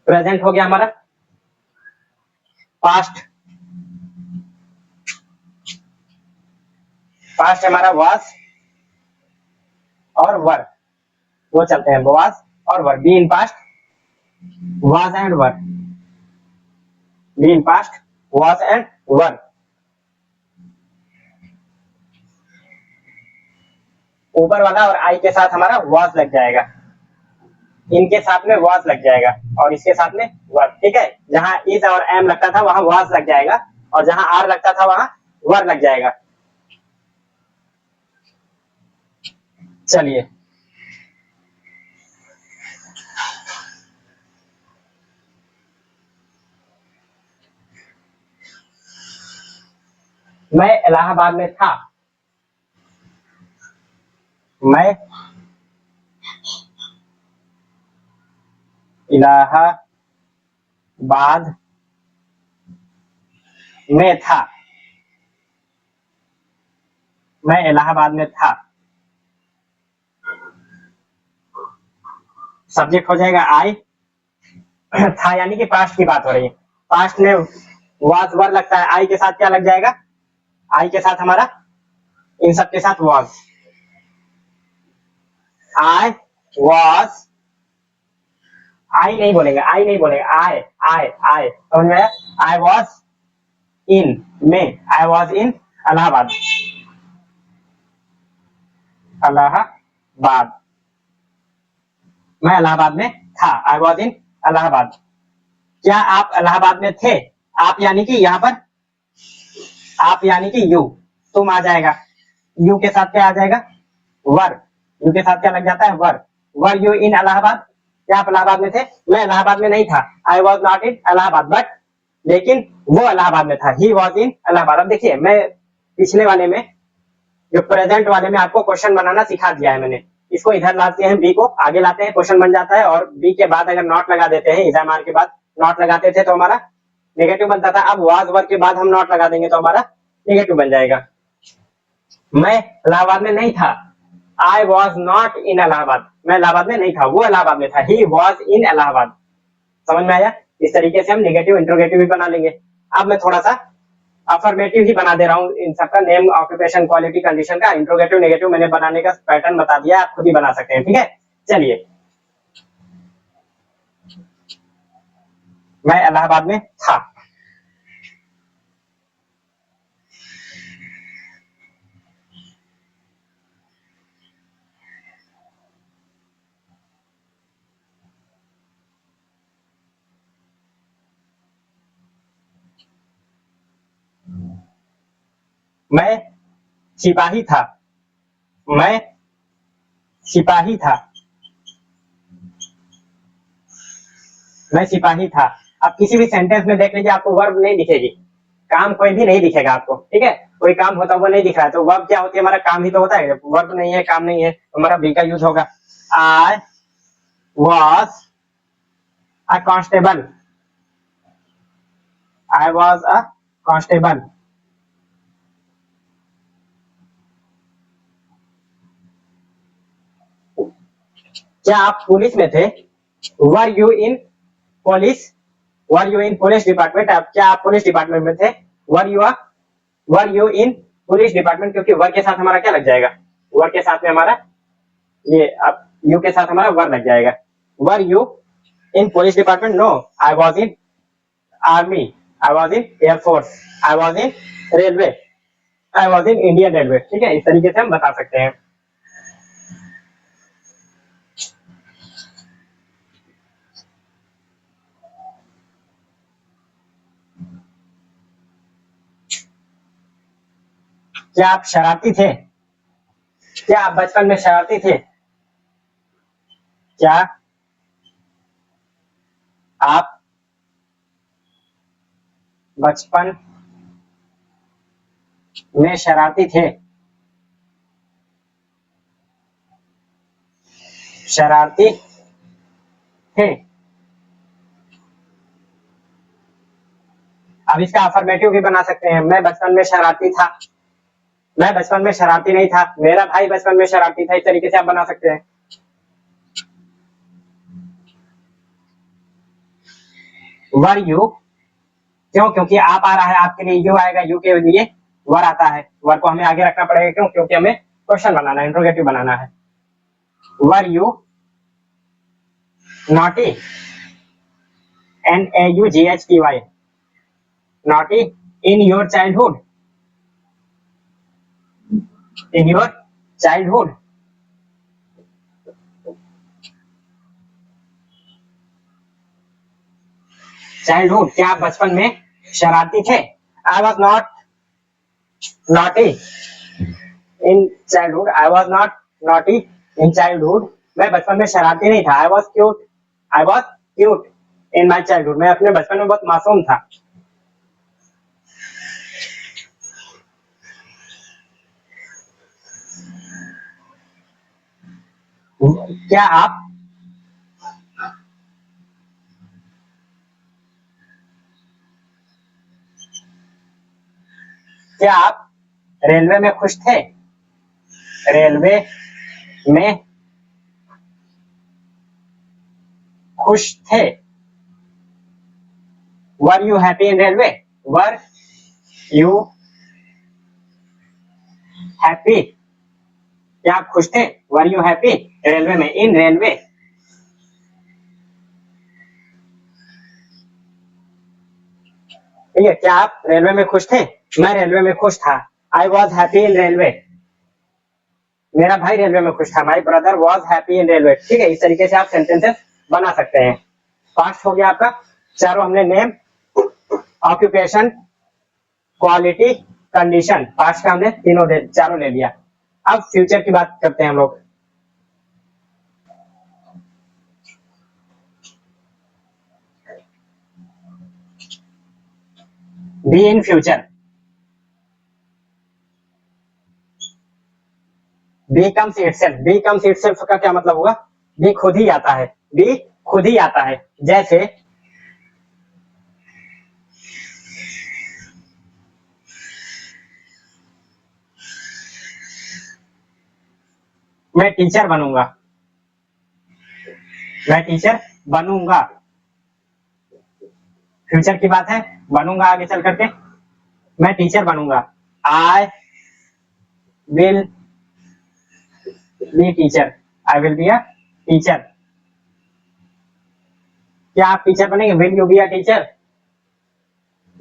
Present हो गया हमारा, पास्ट हमारा वाज और वर, वो चलते हैं, वाज और were, be in past was and were, be in past was and were. ऊपर वाला और आई के साथ हमारा वाज लग जाएगा, इनके साथ में वाज लग जाएगा और इसके साथ में वर, ठीक है। जहां इज और एम लगता था वहां वाज लग जाएगा और जहां आर लगता था वहां वर लग जाएगा। चलिए मैं इलाहाबाद में था, मैं इलाहाबाद में था, मैं इलाहाबाद में था। सब्जेक्ट हो जाएगा आई, था यानी कि पास्ट की बात हो रही है, पास्ट में वाज वर लगता है, आई के साथ क्या लग जाएगा, आई के साथ हमारा इन सब के साथ वाज, आई वाज, आई नहीं बोलेंगे, आई नहीं बोलेंगे, आई आई आई, समझ में आया, आई वाज इन में, I was in Allahabad, Allahabad, मैं इलाहाबाद में था, आई वाज इन इलाहाबाद। क्या आप इलाहाबाद में थे, आप यानी कि यहाँ पर आप यानी कि यू, तुम आ जाएगा, यू के साथ क्या आ जाएगा, वर, यू के साथ क्या लग जाता है, वर, वर यू इन इलाहाबाद, क्या आप इलाहाबाद में थे, मैं इलाहाबाद में नहीं था, I was not in Allahabad, but लेकिन वो इलाहाबाद में था, ही वॉज इन इलाहाबाद। अब देखिए मैं पिछले वाले में, जो प्रेजेंट वाले में आपको क्वेश्चन बनाना सिखा दिया है मैंने, इसको इधर लाते हैं, बी को आगे लाते हैं, क्वेश्चन बन जाता है, और बी के बाद अगर नॉट लगा देते हैं, इधर मार के बाद नॉट लगाते थे तो हमारा नेगेटिव बनता था, अब वाज वर के बाद हम नॉट लगा देंगे तो हमारा नेगेटिव बन जाएगा। मैं इलाहाबाद में नहीं था, I was not in Allahabad, मैं इलाहाबाद में नहीं था, वो इलाहाबाद में था, ही वॉज इन इलाहाबाद। समझ में आया, इस तरीके से हम नेगेटिव इंट्रोगेटिव भी बना लेंगे। अब मैं थोड़ा सा अफर्मेटिव ही बना दे रहा हूँ इन सबका, नेम ऑक्यूपेशन क्वालिटी कंडीशन का इंट्रोगेटिव नेगेटिव मैंने बनाने का पैटर्न बता दिया, आप खुद ही बना सकते हैं, ठीक है। चलिए, मैं इलाहाबाद में था, मैं सिपाही था, मैं सिपाही था, मैं सिपाही था। अब किसी भी सेंटेंस में देख लीजिए, आपको वर्ब नहीं दिखेगी, काम कोई भी नहीं दिखेगा आपको, ठीक है, कोई काम होता हुआ नहीं दिख रहा है, तो वर्ब क्या होती है, हमारा काम ही तो होता है, वर्ब नहीं है, काम नहीं है, तो हमारा बी का यूज होगा, I was a constable, I was a constable. क्या आप पुलिस में थे, वर you in police, were you in police department, क्या आप पुलिस डिपार्टमेंट में थे, were you were you in police department, क्योंकि वर के साथ हमारा क्या लग जाएगा, वर के साथ में हमारा ये, अब यू के साथ हमारा वर लग जाएगा, were you in police department, no I was in army, I was in air force, I was in railway, I was in Indian railway, ठीक है, इस तरीके से हम बता सकते हैं। क्या आप शरारती थे, क्या आप बचपन में शरारती थे, क्या आप बचपन में शरारती थे, शरारती थे। अब इसका अफर्मेटिव भी बना सकते हैं, मैं बचपन में शरारती था, मैं बचपन में शरारती नहीं था, मेरा भाई बचपन में शरारती था, इस तरीके से आप बना सकते हैं। वर यू, क्यों? क्योंकि आप आ रहा है, आपके लिए यू आएगा, यू के लिए वर आता है। वर को हमें आगे रखना पड़ेगा, क्यों? क्योंकि हमें क्वेश्चन बनाना है, इंट्रोगेटिव बनाना है। Were you naughty, NAUGHTY, naughty in your childhood, in your childhood. Childhood, क्या आप बचपन में शरारती थे? I was not naughty in childhood, I was not naughty in childhood. मैं बचपन में शरारती नहीं था। I was cute, I was cute in my childhood, मैं अपने बचपन में बहुत मासूम था। क्या आप रेलवे में खुश थे? रेलवे में खुश थे। Were you happy in railway, were you happy, क्या आप खुश थे? वर यू हैप्पी रेलवे में, इन रेलवे। ठीक है, क्या आप रेलवे में खुश थे? मैं रेलवे में खुश था। I was happy in railway, मेरा भाई रेलवे में खुश था। My brother was happy in railway. ठीक है, इस तरीके से आप सेंटेंसेस बना सकते हैं। पास्ट हो गया आपका, चारों हमने name, occupation, quality, condition, past का हमने चारों ले लिया। अब फ्यूचर की बात करते हैं हम लोग। Be in future, be comes itself, be comes itself का क्या मतलब हुआ? बी खुद ही आता है, बी खुद ही आता है। जैसे मैं टीचर बनूंगा, मैं टीचर बनूंगा, फ्यूचर की बात है, बनूंगा आगे चल करके, मैं टीचर बनूंगा। आई will B teacher, I will be a teacher. क्या आप टीचर बनेंगे? Will you be a teacher,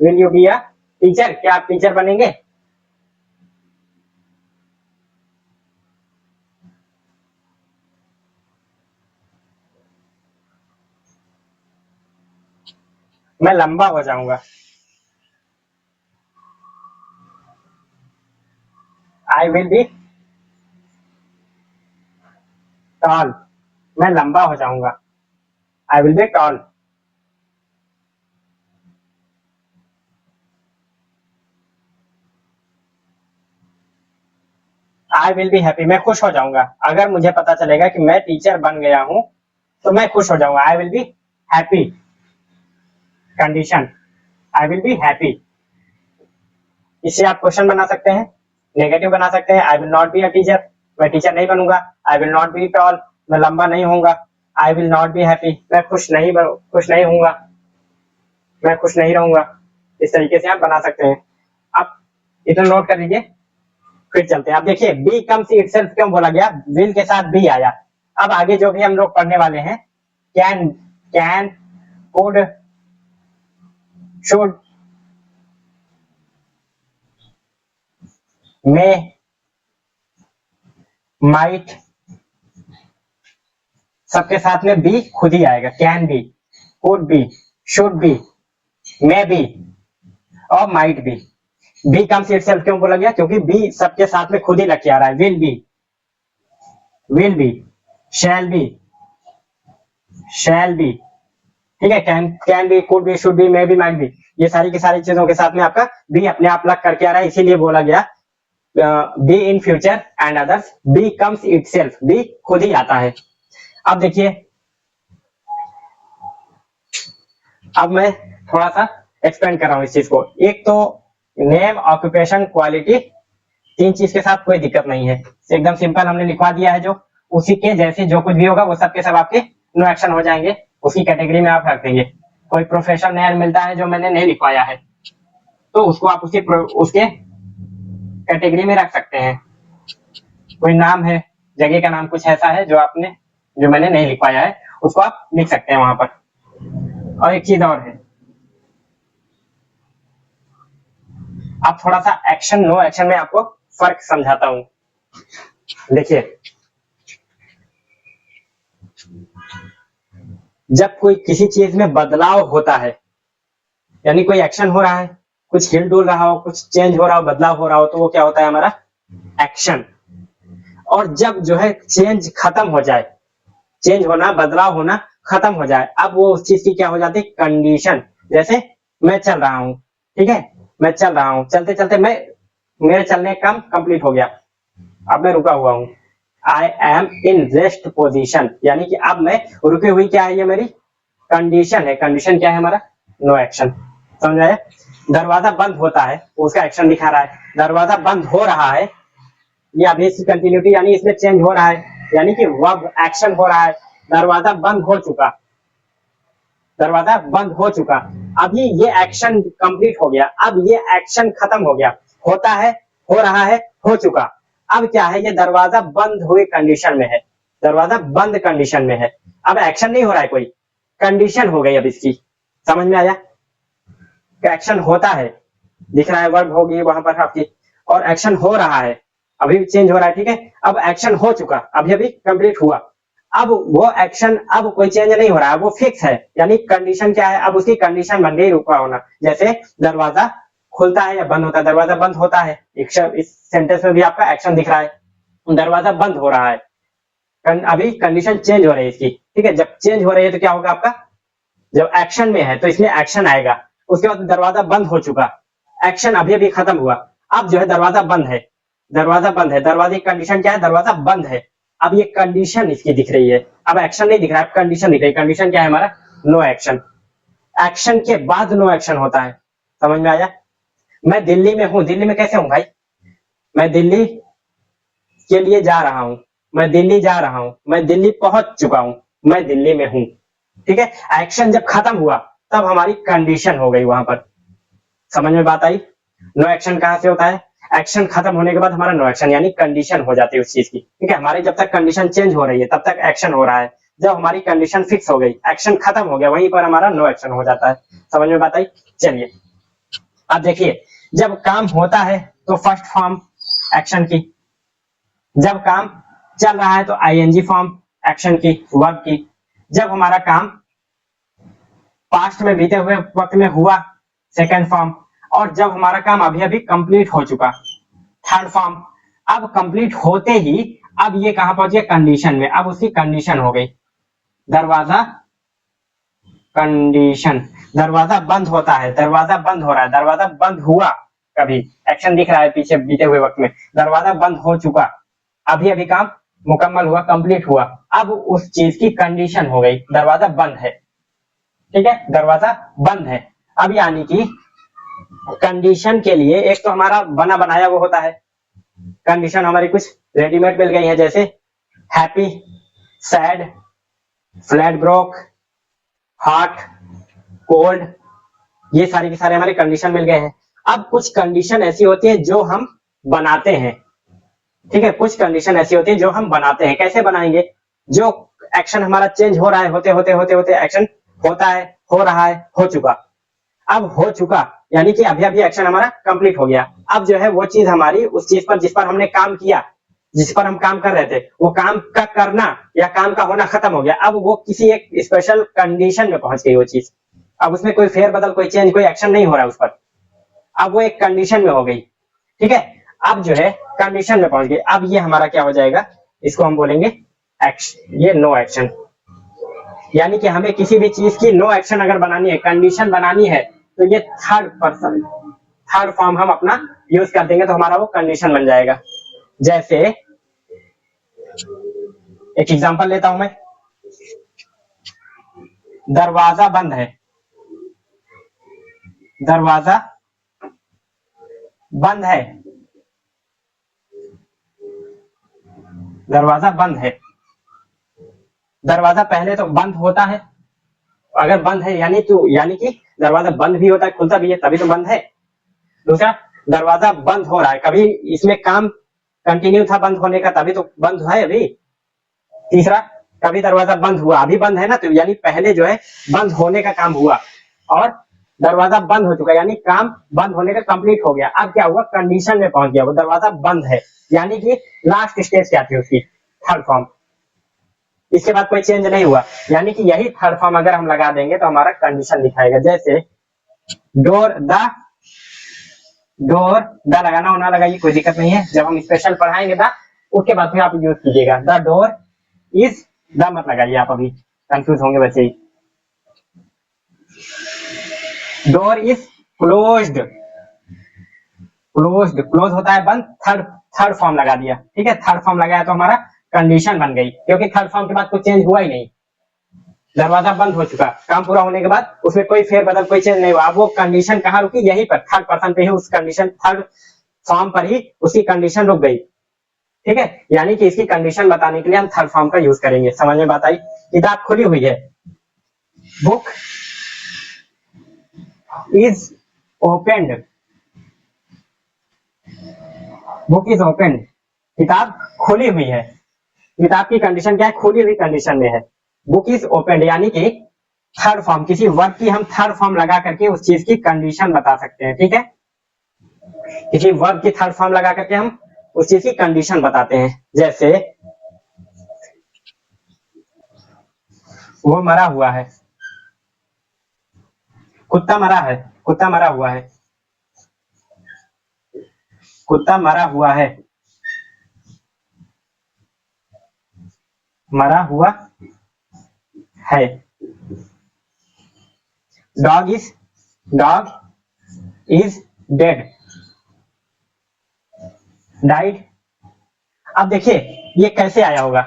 will you be a teacher, क्या आप टीचर बनेंगे? मैं लंबा हो जाऊंगा, आई विल बी टॉल, मैं लंबा हो जाऊंगा, आई will B toll. I will be happy, मैं खुश हो जाऊंगा। अगर मुझे पता चलेगा कि मैं टीचर बन गया हूं तो मैं खुश हो जाऊंगा। आई will be happy, condition, I will be happy. इससे आप क्वेश्चन बना सकते हैं, नेगेटिव बना सकते हैं। I will not be a teacher, मैं टीचर नहीं बनूंगा। I will not be toll, मैं लंबा नहीं होऊंगा। I will not be happy, मैं खुश नहीं होऊंगा, मैं खुश नहीं रहूंगा। इस तरीके से आप बना सकते हैं। आप इतना नोट कर लीजिए, फिर चलते हैं। आप देखिए, बी कम्स इटसेल्फ क्यों बोला गया? विल के साथ बी आया। अब आगे जो भी हम लोग पढ़ने वाले हैं, can, could, should, may, might, सबके साथ में बी खुद ही आएगा। Can be, could be, should be, may be और might be. Be comes itself क्यों बोला गया? क्योंकि बी सबके साथ में खुद ही लग के आ रहा है। विल बी, शैल बी, ठीक है। Can be, could be, should be, may B, might be, ये सारी की सारी चीजों के साथ में आपका बी अपने आप लग करके आ रहा है, इसीलिए बोला गया be in future and others, be comes itself, be खुद ही आता है। अब देखिए, अब मैं थोड़ा सा एक्सप्लेन कर रहा हूँ इस चीज को। एक तो नेम, ऑक्यूपेशन, क्वालिटी, तीन चीज के साथ कोई दिक्कत नहीं है, एकदम सिंपल हमने लिखवा दिया है। जो उसी के जैसे जो कुछ भी होगा वो सब के सब आपके नो एक्शन हो जाएंगे, उसी कैटेगरी में आप रख देंगे, कोई प्रोफेशन नया मिलता है जो मैंने नहीं लिखवाया है, तो उसको आप उसके कैटेगरी में रख सकते हैं। कोई नाम है, जगह का नाम कुछ ऐसा है जो मैंने नहीं लिखवाया है, उसको आप लिख सकते हैं वहां पर। और एक चीज और है, आप थोड़ा सा एक्शन नो एक्शन में आपको फर्क समझाता हूं। देखिए, जब कोई किसी चीज में बदलाव होता है, यानी कोई एक्शन हो रहा है, कुछ हिल डुल रहा हो, कुछ चेंज हो रहा हो, बदलाव हो रहा हो, तो वो क्या होता है हमारा एक्शन। और जब जो है चेंज खत्म हो जाए, चेंज होना, बदलाव होना खत्म हो जाए, अब वो उस चीज की क्या हो जाती है कंडीशन। जैसे मैं चल रहा हूं, ठीक है, मैं चल रहा हूं, चलते चलते मेरे चलने का काम कंप्लीट हो गया, अब मैं रुका हुआ हूं। I am in rest position, यानी कि अब मैं रुके हुई, क्या है ये मेरी कंडीशन है। कंडीशन क्या है हमारा नो एक्शन। समझ आया? दरवाजा बंद होता है, उसका एक्शन दिखा रहा है। दरवाजा बंद हो रहा है, ये अभी इसकी कंटिन्यूटी, यानी इसमें चेंज हो रहा है, यानी कि वर्ब एक्शन हो रहा है। दरवाजा बंद हो चुका, दरवाजा बंद हो चुका, अभी ये एक्शन कंप्लीट हो गया, अब ये एक्शन खत्म हो गया। होता है, हो रहा है, हो चुका। अब क्या है, ये दरवाजा बंद हुई कंडीशन में है, दरवाजा बंद कंडीशन में है। अब एक्शन नहीं हो रहा है कोई, कंडीशन हो गई अब इसकी। समझ में आया? एक्शन होता है, दिख रहा है, वर्ब होगी वहां पर आपकी, और एक्शन हो रहा है, अभी भी चेंज हो रहा है, ठीक है। अब एक्शन हो चुका, अभी अभी कंप्लीट हुआ। अब वो एक्शन, अब कोई चेंज नहीं हो रहा है, वो फिक्स है, यानी कंडीशन क्या है, अब उसकी कंडीशन बन गई रुका होना। जैसे दरवाजा खुलता है या बंद होता है, दरवाजा बंद होता है, इस सेंटेंस में भी आपका एक्शन दिख रहा है, दरवाजा बंद हो रहा है, अभी कंडीशन चेंज हो रही है इसकी, ठीक है। जब चेंज हो रही है तो क्या होगा आपका, जब एक्शन में है तो इसमें एक्शन आएगा। उसके बाद दरवाजा बंद हो चुका, एक्शन अभी अभी खत्म हुआ, अब जो है दरवाजा बंद है, दरवाजा बंद है, दरवाजे की कंडीशन क्या है, दरवाजा बंद है। अब ये कंडीशन इसकी दिख रही है, अब एक्शन नहीं दिख रहा है, कंडीशन दिख रही है। कंडीशन क्या है हमारा नो एक्शन। एक्शन के बाद नो एक्शन होता है। समझ में आया? मैं दिल्ली में हूं, दिल्ली में कैसे हूं भाई, मैं दिल्ली के लिए जा रहा हूं, मैं दिल्ली जा रहा हूं, मैं दिल्ली पहुंच चुका हूं, मैं दिल्ली में हूं, ठीक है। एक्शन जब खत्म हुआ तब हमारी कंडीशन हो गई वहां पर। समझ में बात आई? नो एक्शन कहां से होता है, एक्शन खत्म होने के बाद हमारा नो एक्शन, यानी कंडीशन हो जाती है उस चीज की, ठीक है। हमारी जब तक कंडीशन चेंज हो रही है तब तक एक्शन हो रहा है, जब हमारी कंडीशन फिक्स हो गई, एक्शन खत्म हो गया, वहीं पर हमारा नो एक्शन हो जाता है। समझ में बात आई? चलिए अब देखिए, जब काम होता है तो फर्स्ट फॉर्म एक्शन की, जब काम चल रहा है तो आईएनजी फॉर्म एक्शन की, वर्ब की, जब हमारा काम पास्ट में बीते हुए वक्त में हुआ सेकेंड फॉर्म, और जब हमारा काम अभी अभी कंप्लीट हो चुका थर्ड फॉर्म। अब कंप्लीट होते ही अब ये कहां पहुंच गया कंडीशन में, अब उसकी कंडीशन हो गई दरवाजा कंडीशन। दरवाजा बंद होता है, दरवाजा बंद हो रहा है, दरवाजा बंद हुआ, कभी एक्शन दिख रहा है पीछे बीते हुए वक्त में, दरवाजा बंद हो चुका, अभी अभी काम मुकम्मल हुआ, कंप्लीट हुआ, अब उस चीज की कंडीशन हो गई दरवाजा बंद है, ठीक है, दरवाजा बंद है। अब यानी कि कंडीशन के लिए एक तो हमारा बना बनाया वो होता है, कंडीशन हमारी कुछ रेडीमेड मिल गई है, जैसे happy, sad, flat broke, hot, cold, ये सारी की सारे हमारे कंडीशन मिल गए हैं। अब कुछ कंडीशन ऐसी होती है जो हम बनाते हैं, ठीक है, कुछ कंडीशन ऐसी होती है जो हम बनाते हैं। कैसे बनाएंगे, जो एक्शन हमारा चेंज हो रहा है, होते होते होते होते एक्शन होता है, हो रहा है, हो चुका, अब हो चुका, यानी कि अभी अभी एक्शन हमारा कंप्लीट हो गया। अब जो है वो चीज हमारी उस चीज पर जिस पर हमने काम किया, जिस पर हम काम कर रहे थे, वो काम का करना या काम का होना खत्म हो गया, अब वो किसी एक स्पेशल कंडीशन में पहुंच गई वो चीज, अब उसमें कोई फेर बदल, कोई चेंज, कोई एक्शन नहीं हो रहा है उस पर, अब वो एक कंडीशन में हो गई, ठीक है। अब जो है कंडीशन में पहुंच गई, अब ये हमारा क्या हो जाएगा, इसको हम बोलेंगे एक्शन, ये नो एक्शन। यानी कि हमें किसी भी चीज की नो एक्शन अगर बनानी है, कंडीशन बनानी है, तो ये थर्ड पर्सन, थर्ड फॉर्म हम अपना यूज कर देंगे, तो हमारा वो कंडीशन बन जाएगा। जैसे एक एग्जांपल लेता हूं मैं, दरवाजा बंद है, दरवाजा बंद है, दरवाजा बंद है। दरवाजा पहले तो बंद होता है, अगर बंद है यानी कि दरवाजा बंद भी होता है खुलता भी है तभी तो बंद है। दूसरा, दरवाजा बंद हो रहा है, कभी इसमें काम कंटिन्यू था बंद होने का तभी तो बंद है अभी। तीसरा, कभी दरवाजा बंद हुआ, अभी बंद है ना, तो यानी पहले जो है बंद होने का काम हुआ और दरवाजा बंद हो चुका, यानी काम बंद होने का कंप्लीट हो गया। अब क्या हुआ, कंडीशन में पहुंच गया, वो दरवाजा बंद है, यानी कि लास्ट स्टेज क्या थी उसकी, थर्ड फॉर्म। इसके बाद कोई चेंज नहीं हुआ, यानी कि यही थर्ड फॉर्म अगर हम लगा देंगे तो हमारा कंडीशन दिखाएगा। जैसे डोर द लगाना होना लगाइए, कोई दिक्कत नहीं है, जब हम स्पेशल पढ़ाएंगे द उसके बाद में आप यूज कीजिएगा। द डोर इज, द मत लगाइए आप, अभी कंफ्यूज होंगे बच्चे ही। डोर इज क्लोज्ड, क्लोज होता है बंद, थर्ड फॉर्म लगा दिया, ठीक है, थर्ड फॉर्म लगाया तो हमारा कंडीशन बन गई, क्योंकि थर्ड फॉर्म के बाद कुछ चेंज हुआ ही नहीं, दरवाजा बंद हो चुका, काम पूरा होने के बाद उसमें कोई फेरबदल कोई चेंज नहीं हुआ। अब वो कंडीशन कहाँ रुकी, यहीं पर थर्ड पर्सन पे ही, उस कंडीशन थर्ड फॉर्म पर ही उसकी कंडीशन रुक गई, ठीक है। यानी कि इसकी कंडीशन बताने के लिए हम थर्ड फॉर्म का यूज करेंगे। समझ में बात आई। किताब खुली हुई है, book is opened, book is opened, किताब खुली हुई है, किताब की कंडीशन क्या है, खुली हुई कंडीशन में है। बुक इज ओपेंड यानी कि थर्ड फॉर्म, किसी वर्ब की हम थर्ड फॉर्म लगा करके उस चीज की कंडीशन बता सकते हैं, ठीक है। किसी वर्ब की थर्ड फॉर्म लगा करके हम उस चीज की कंडीशन बताते हैं। जैसे वो मरा हुआ है, कुत्ता मरा है, कुत्ता मरा हुआ है, कुत्ता मरा हुआ है, मरा हुआ है। Dog is dead, died. अब देखिए ये कैसे आया होगा,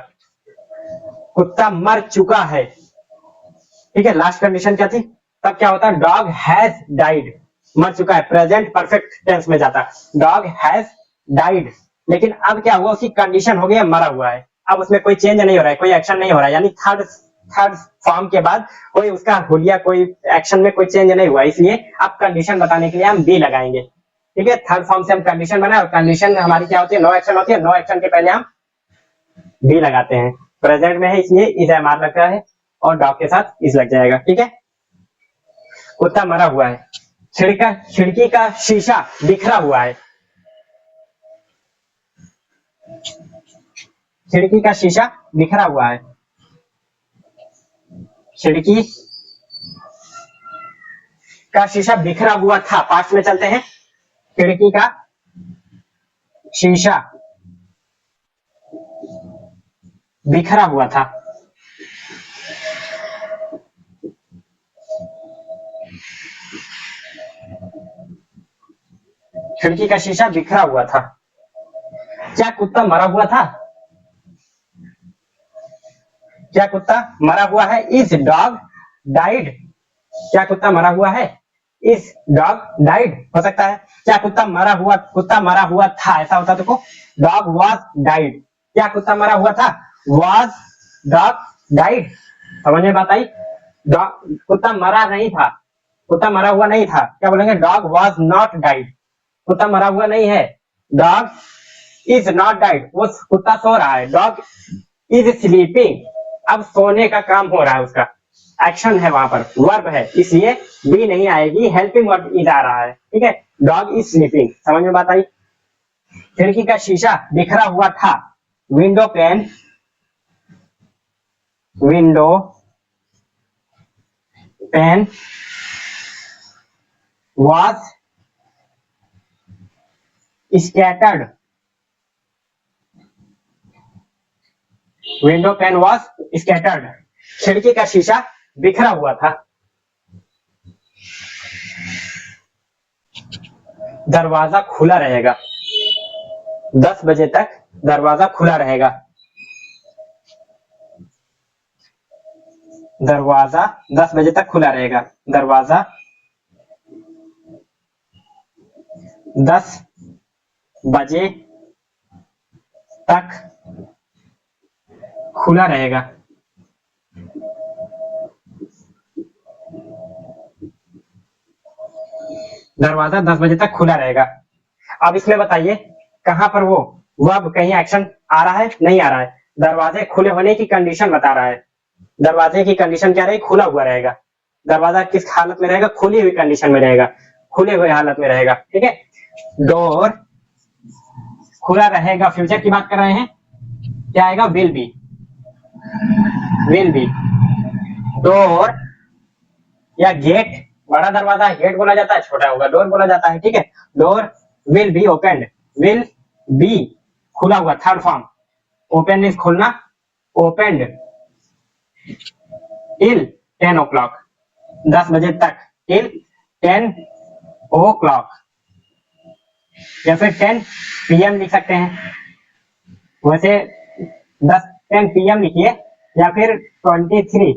कुत्ता मर चुका है, ठीक है, लास्ट कंडीशन क्या थी, तब क्या होता है, डॉग हैज डाइड, मर चुका है, प्रेजेंट परफेक्ट टेंस में जाता, डॉग हैज डाइड। लेकिन अब क्या हुआ, उसकी कंडीशन हो गई है मरा हुआ है, अब उसमें कोई चेंज नहीं हो रहा है, कोई एक्शन नहीं हो रहा है, यानी थर्ड फॉर्म के बाद कोई उसका हुलिया कोई एक्शन में कोई चेंज नहीं हुआ, इसलिए अब कंडीशन बताने के लिए हम बी लगाएंगे, ठीक है। थर्ड फॉर्म से हम कंडीशन बनाए और कंडीशन हमारी क्या होती है, नो एक्शन होती है, नो एक्शन के पहले हम बी लगाते हैं। प्रेजेंट में है इसलिए इज एम आर लगता है और डॉग के साथ इज लग जाएगा, ठीक है। कुत्ता मरा हुआ है, खिड़की का शीशा बिखरा हुआ है, खिड़की का शीशा बिखरा हुआ है, खिड़की का शीशा बिखरा हुआ था, पास्ट में चलते हैं, खिड़की का शीशा बिखरा हुआ था, खिड़की का शीशा बिखरा हुआ था। क्या कुत्ता मरा हुआ था, क्या कुत्ता मरा हुआ है, इज डॉग डाइड, क्या कुत्ता मरा हुआ है, इज डॉग डाइड हो सकता है। क्या कुत्ता मरा हुआ था, ऐसा होता तो डॉग वाज डाइड, क्या कुत्ता मरा हुआ था, वाज डॉग डाइड। समझ में बात आई। कुत्ता मरा नहीं था, कुत्ता मरा हुआ नहीं था, क्या बोलेंगे, डॉग वाज नॉट डाइड, कुत्ता मरा हुआ नहीं है, डॉग इज नॉट डाइड, वो कुत्ता सो रहा है, डॉग इज स्लीपिंग, अब सोने का काम हो रहा है, उसका एक्शन है वहां पर, वर्ब है, इसलिए बी नहीं आएगी, हेल्पिंग वर्ब इज आ रहा है, ठीक है। डॉग इज स्लीपिंग, समझ में बात आई। खिड़की का शीशा बिखरा हुआ था, window pane was scattered, window pane was scattered, खिड़की का शीशा बिखरा हुआ था। दरवाजा खुला रहेगा, 10 बजे तक दरवाजा खुला रहेगा, दरवाजा 10 बजे तक खुला रहेगा, दरवाजा 10 बजे तक खुला रहेगा, दरवाजा 10 बजे तक खुला रहेगा। अब इसमें बताइए कहां पर वो वर्ब कहीं एक्शन आ रहा है, नहीं आ रहा है। दरवाजे खुले होने की कंडीशन बता रहा है। दरवाजे की कंडीशन क्या रहेगी, खुला हुआ रहेगा। दरवाजा किस हालत में रहेगा, खुली हुई कंडीशन में रहेगा, खुले हुए हालत में रहेगा। ठीक है, डोर खुला रहेगा, फ्यूचर की बात कर रहे हैं, क्या आएगा, will be. Will be. Door या गेट, बड़ा दरवाजा गेट बोला जाता है, छोटा होगा डोर बोला जाता है। ठीक है, door will be opened, will be खुला हुआ, थर्ड फॉर्म। ओपन मीन्स खोलना, ओपेंड टिल 10 o'clock, 10 बजे तक, टिल 10 o'clock, या फिर 10 PM लिख सकते हैं। वैसे 10 PM लिखिए, या फिर 22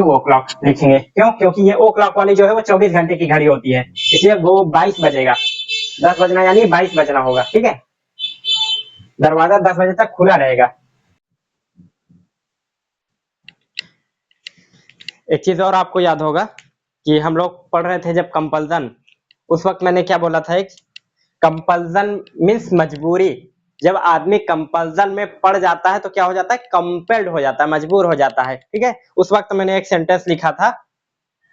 o'clock लिखेंगे। क्यों, क्योंकि ये ओ क्लॉक वाली जो है वो 24 घंटे की घड़ी होती है, इसलिए वो 22 बजेगा। 10 बजना यानी 22 बजना होगा। ठीक है, दरवाजा 10 बजे तक खुला रहेगा। एक चीज और आपको याद होगा कि हम लोग पढ़ रहे थे जब कंपल्सन, उस वक्त मैंने क्या बोला था, एक कंपल्सन मीन्स मजबूरी। जब आदमी कंपल्सन में पड़ जाता है तो क्या हो जाता है, कंपेल्ड हो जाता है, मजबूर हो जाता है। ठीक है, उस वक्त मैंने एक सेंटेंस लिखा था,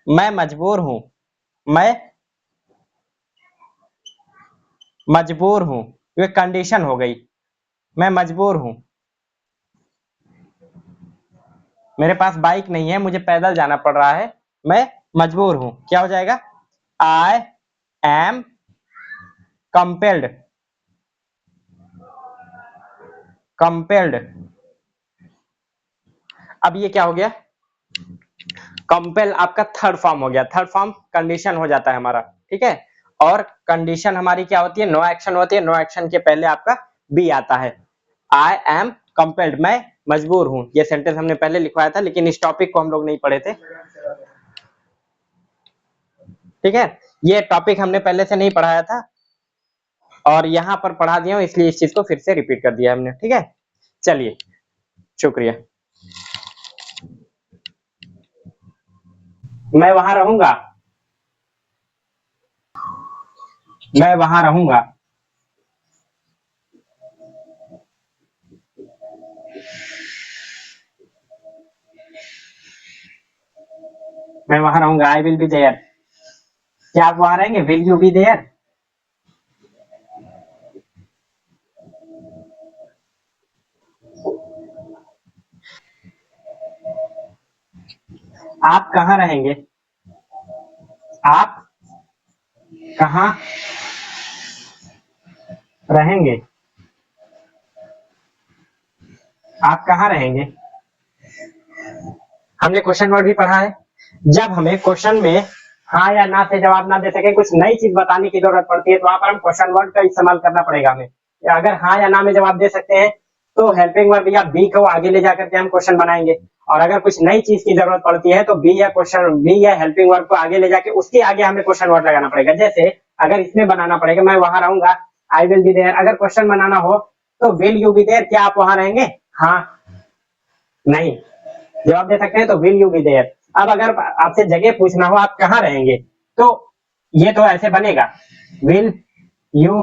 मैं मजबूर हूं, मैं मजबूर हूं। ये कंडीशन हो गई, मैं मजबूर हूं, मेरे पास बाइक नहीं है, मुझे पैदल जाना पड़ रहा है, मैं मजबूर हूं। क्या हो जाएगा, आई एम कंपेल्ड, कंपेल्ड। अब ये क्या हो गया, कंपेल आपका थर्ड फॉर्म हो गया। थर्ड फॉर्म कंडीशन हो जाता है हमारा। ठीक है, और कंडीशन हमारी क्या होती है, नो एक्शन होती है। नो एक्शन के पहले आपका बी आता है। आई एम कंपेल्ड, मैं मजबूर हूं। ये सेंटेंस हमने पहले लिखवाया था, लेकिन इस टॉपिक को हम लोग नहीं पढ़े थे। ठीक है, ये टॉपिक हमने पहले से नहीं पढ़ाया था और यहाँ पर पढ़ा दिया हूं, इसलिए इस चीज को फिर से रिपीट कर दिया हमने। ठीक है, चलिए, शुक्रिया। मैं वहां रहूंगा, मैं वहां रहूंगा, मैं वहां रहूंगा, आई विल बी देयर। क्या आप वहां रहेंगे, विल यू बी देयर। आप कहाँ रहेंगे, आप कहाँ रहेंगे, आप कहाँ रहेंगे। हमने क्वेश्चन वर्ड भी पढ़ा है। जब हमें क्वेश्चन में हाँ या ना से जवाब ना दे सके, कुछ नई चीज बताने की जरूरत पड़ती है, तो वहां पर हम क्वेश्चन वर्ड का इस्तेमाल करना पड़ेगा हमें। अगर हाँ या ना में जवाब दे सकते हैं तो हेल्पिंग वर्ब या बी को आगे ले जाकर के हम क्वेश्चन बनाएंगे। और अगर कुछ नई चीज की जरूरत पड़ती है तो बी या हेल्पिंग वर्ब को आगे ले जाके उसके आगे हमें क्वेश्चन वर्ड लगाना पड़ेगा। जैसे अगर इसमें बनाना पड़ेगा, मैं वहां रहूंगा, आई विल बी देयर। अगर क्वेश्चन बनाना हो तो विल यू बी देयर, क्या आप वहां रहेंगे, हाँ नहीं, जवाब दे सकते हैं तो विल यू बी देयर। अब अगर आपसे जगह पूछना हो आप कहाँ रहेंगे, तो ये तो ऐसे बनेगा, विल यू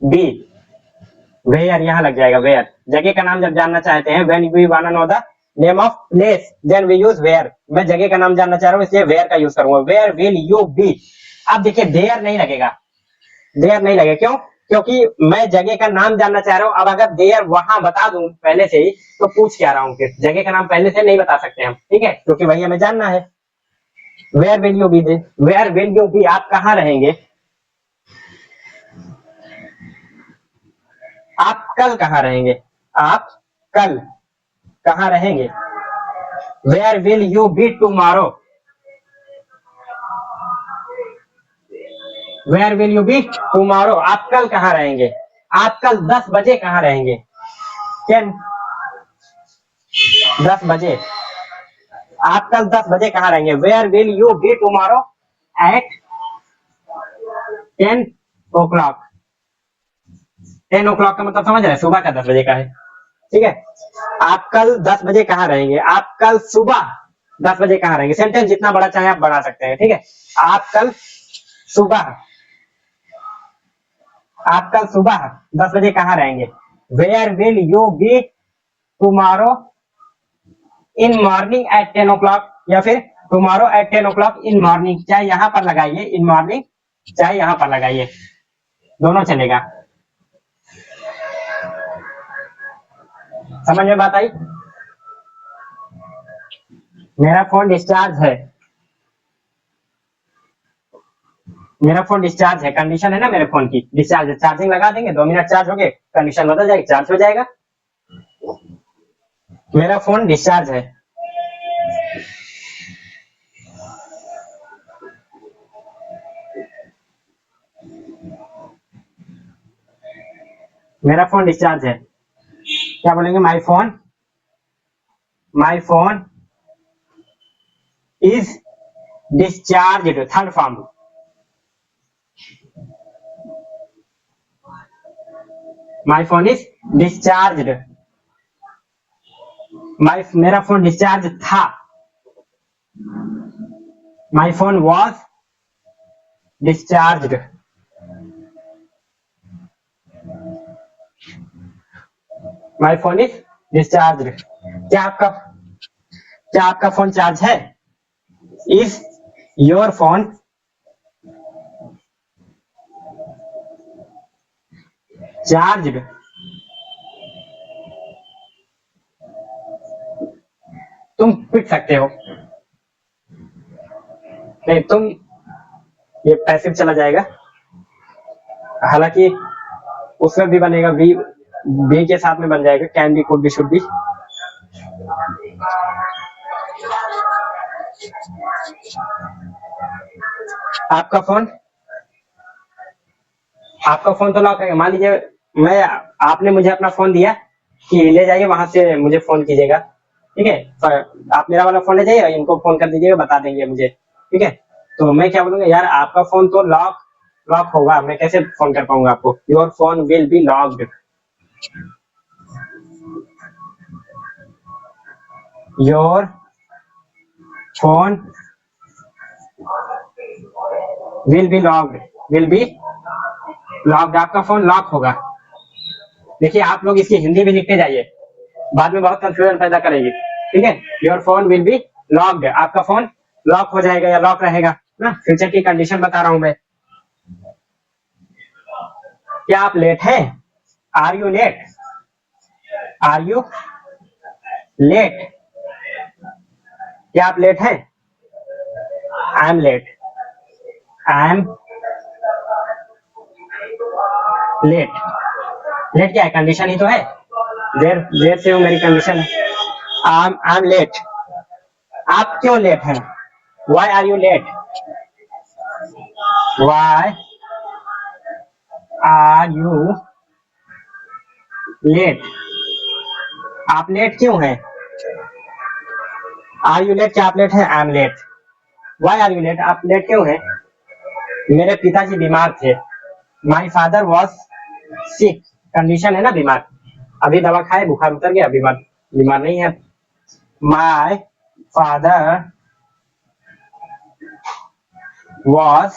बी वेयर, यहां लग जाएगा वेयर। जगह का नाम जब जानना चाहते हैं, when we want to know the name of place then we use where. मैं जगह का नाम जानना चाह रहा हूं इसलिए वेयर का यूज करूंगा, वेयर विल यू बी। अब देखिए देयर नहीं लगेगा, देयर नहीं लगेगा, क्यों, क्योंकि मैं जगह का नाम जानना चाह रहा हूं। अब अगर देयर वहां बता दूं पहले से ही तो पूछ क्या रहा हूं, फिर जगह का नाम पहले से नहीं बता सकते हम। ठीक है, क्योंकि वही हमें जानना है। Where will you be, where will you be, आप कहाँ रहेंगे, आप कल कहाँ रहेंगे, आप कल कहाँ रहेंगे। Where will you be tomorrow, where will you be tomorrow, आप कल कहाँ रहेंगे, आप कल 10 बजे कहाँ रहेंगे, 10 10 बजे, आप कल 10 बजे कहाँ रहेंगे। Where will you be tomorrow at 10 o'clock। 10 o'clock का मतलब समझ रहे हैं, सुबह का 10 बजे का है। ठीक है, आप कल 10 बजे कहाँ रहेंगे, आप कल सुबह 10 बजे कहाँ रहेंगे। सेंटेंस जितना बड़ा चाहे आप बढ़ा सकते हैं, ठीक है। आप कल सुबह आप कल सुबह 10 बजे कहाँ रहेंगे। Where will you be tomorrow in morning at 10 o'clock, या फिर tomorrow at 10 o'clock in morning. चाहे यहाँ पर लगाइए इन मॉर्निंग, चाहे यहाँ पर लगाइए, दोनों चलेगा। समझ में बात आई। मेरा फोन डिस्चार्ज है, मेरा फोन डिस्चार्ज है, कंडीशन है ना मेरे फोन की डिस्चार्ज है। चार्जिंग लगा देंगे, 2 मिनट चार्ज हो गए, कंडीशन बदल जाएगी, चार्ज हो जाएगा। मेरा फोन डिस्चार्ज है। मेरा फोन डिस्चार्ज है। क्या बोलेंगे, my phone is discharge, third form. My phone is discharge, मेरा फोन डिस्चार्ज था। My phone was discharge, my phone is discharge. क्या आपका फोन चार्ज है। Is your phone charge. तुम पिट सकते हो, नहीं तुम, ये पैसिव चला जाएगा। हालांकि उसमें भी बनेगा, बी के साथ में बन जाएगा, can be, could be, should B. आपका फोन तो लॉक है। मान लीजिए आपने मुझे अपना फोन दिया कि ले जाइए वहां से मुझे फोन कीजिएगा, ठीक है। आप मेरा वाला फोन ले जाइए, इनको फोन कर दीजिएगा, बता देंगे मुझे, ठीक है। तो मैं क्या बोलूंगा, यार आपका फोन तो लॉक होगा, मैं कैसे फोन कर पाऊंगा आपको। Your phone will be locked, your phone will be locked, आपका फोन लॉक होगा। देखिए आप लोग इसकी हिंदी भी लिखते जाइए, बाद में बहुत कंफ्यूजन पैदा करेगी, ठीक है। Your phone will be locked, आपका फोन लॉक हो जाएगा या लॉक रहेगा ना। फ्यूचर की कंडीशन बता रहा हूं मैं। क्या आप लेट हैं। Are you late, are you late. क्या आप लेट हैं। I am late, I am late. Late क्या है, कंडीशन ही तो है। देर से वो मेरी कंडीशन है। आई एम लेट, आप क्यों लेट हैं। Why are you late, why are you late, आप लेट क्यों हैं। आर यू लेट, क्या आप लेट हैं। I am late. Why are you late, आप लेट क्यों हैं। मेरे पिताजी बीमार थे। My father was sick, condition है ना बीमार। अभी दवा खाए, बुखार उतर गया, बीमार नहीं है। माई फादर वॉज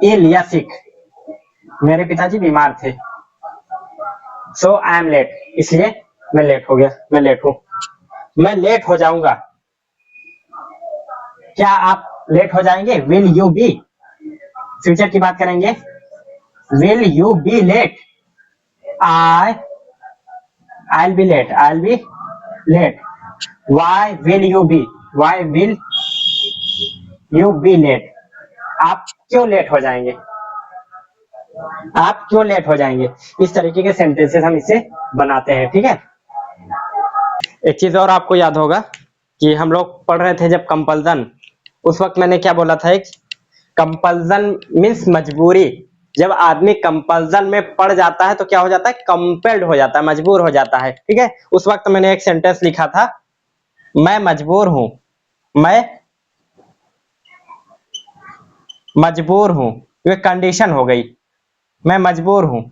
इल या सिक, मेरे पिताजी बीमार थे। सो आई एम लेट, इसलिए मैं लेट हो गया, मैं लेट हूं, मैं लेट हो जाऊंगा। क्या आप लेट हो जाएंगे। विल यू बी, फ्यूचर की बात करेंगे। Will you be late, I will be late, I will be late. Why will you be, why will you be late, आप क्यों लेट हो जाएंगे, आप क्यों लेट हो जाएंगे। इस तरीके के सेंटेंसेस हम इसे बनाते हैं, ठीक है। एक चीज और आपको याद होगा कि हम लोग पढ़ रहे थे जब कंपल्सन, उस वक्त मैंने क्या बोला था, एक कंपल्सन मीन्स मजबूरी। जब आदमी कंपल्सन में पड़ जाता है तो क्या हो जाता है, कंपेल्ड हो जाता है, मजबूर हो जाता है, ठीक है। उस वक्त मैंने एक सेंटेंस लिखा था, मैं मजबूर हूं, मैं मजबूर हूं, ये कंडीशन हो गई। मैं मजबूर हूं,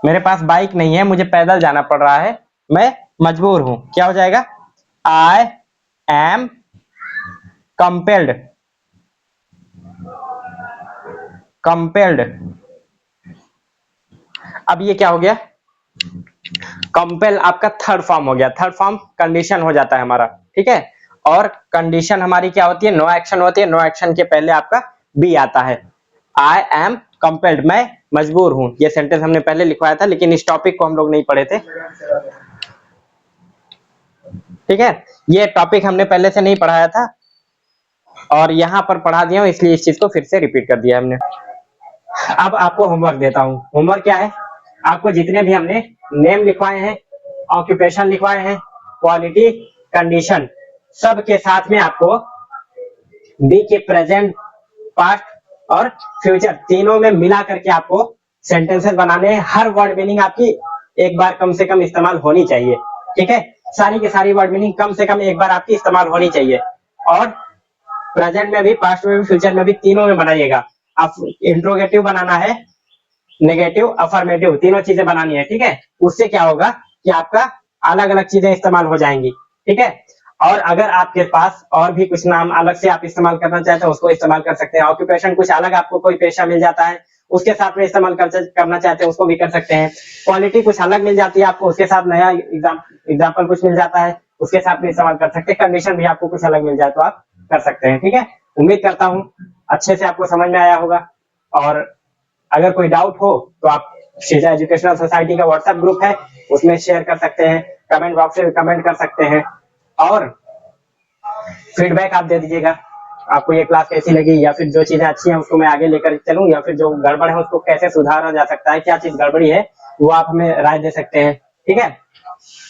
मेरे पास बाइक नहीं है, मुझे पैदल जाना पड़ रहा है, मैं मजबूर हूं, क्या हो जाएगा? I am compelled, compelled. अब ये क्या हो गया? कंपेल आपका थर्ड फॉर्म हो गया, थर्ड फॉर्म कंडीशन हो जाता है हमारा, ठीक है। और कंडीशन हमारी क्या होती है? नो एक्शन होती है, नो एक्शन के पहले आपका बी आता है। आई एम कंपेल्ड, मैं मजबूर हूं। ये सेंटेंस हमने पहले लिखवाया था, लेकिन इस टॉपिक को हम लोग नहीं पढ़े थे, ठीक है। ये टॉपिक हमने पहले से नहीं पढ़ाया था और यहाँ पर पढ़ा दिया हूं, इसलिए इस चीज को फिर से रिपीट कर दिया हमने। अब आपको होमवर्क देता हूं। होमवर्क क्या है? आपको जितने भी हमने नेम लिखवाए हैं, ऑक्यूपेशन लिखवाए हैं, क्वालिटी, कंडीशन, सब के साथ में आपको बी के प्रेजेंट, पास्ट और फ्यूचर तीनों में मिला करके आपको सेंटेंसेस बनाने हैं। हर वर्ड मीनिंग आपकी एक बार कम से कम इस्तेमाल होनी चाहिए, ठीक है। सारी की सारी वर्ड मीनिंग कम से कम एक बार आपकी इस्तेमाल होनी चाहिए। और प्रेजेंट में भी, पास्ट में भी, फ्यूचर में भी, तीनों में बनाइएगा। आप इंट्रोगेटिव बनाना है, नेगेटिव, अफर्मेटिव, तीनों चीजें बनानी है, ठीक है। उससे क्या होगा कि आपका अलग अलग चीजें इस्तेमाल हो जाएंगी, ठीक है। और अगर आपके पास और भी कुछ नाम अलग से आप इस्तेमाल करना चाहते हैं, उसको इस्तेमाल कर सकते हैं। ऑक्यूपेशन कुछ अलग, आपको कोई पेशा मिल जाता है, उसके साथ में इस्तेमाल करना चाहते हैं, उसको भी कर सकते हैं। क्वालिटी कुछ अलग मिल जाती है आपको, उसके साथ नया एग्जाम्पल कुछ मिल जाता है, उसके साथ भी इस्तेमाल कर सकते हैं। कंडीशन भी आपको कुछ अलग मिल जाए तो आप कर सकते हैं, ठीक है। उम्मीद करता हूँ अच्छे से आपको समझ में आया होगा। और अगर कोई डाउट हो तो आप शीजा एजुकेशनल सोसाइटी का व्हाट्सएप ग्रुप है, उसमें शेयर कर सकते हैं, कमेंट बॉक्स में कमेंट कर सकते हैं और फीडबैक आप दे दीजिएगा, आपको ये क्लास कैसी लगी, या फिर जो चीजें अच्छी हैं उसको मैं आगे लेकर चलूं, या फिर जो गड़बड़ है उसको कैसे सुधारा जा सकता है, क्या चीज गड़बड़ी है वो आप हमें राय दे सकते हैं, ठीक है।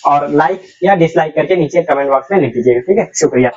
और लाइक या डिसलाइक करके नीचे कमेंट बॉक्स में लिख दीजिएगा, ठीक है। शुक्रिया।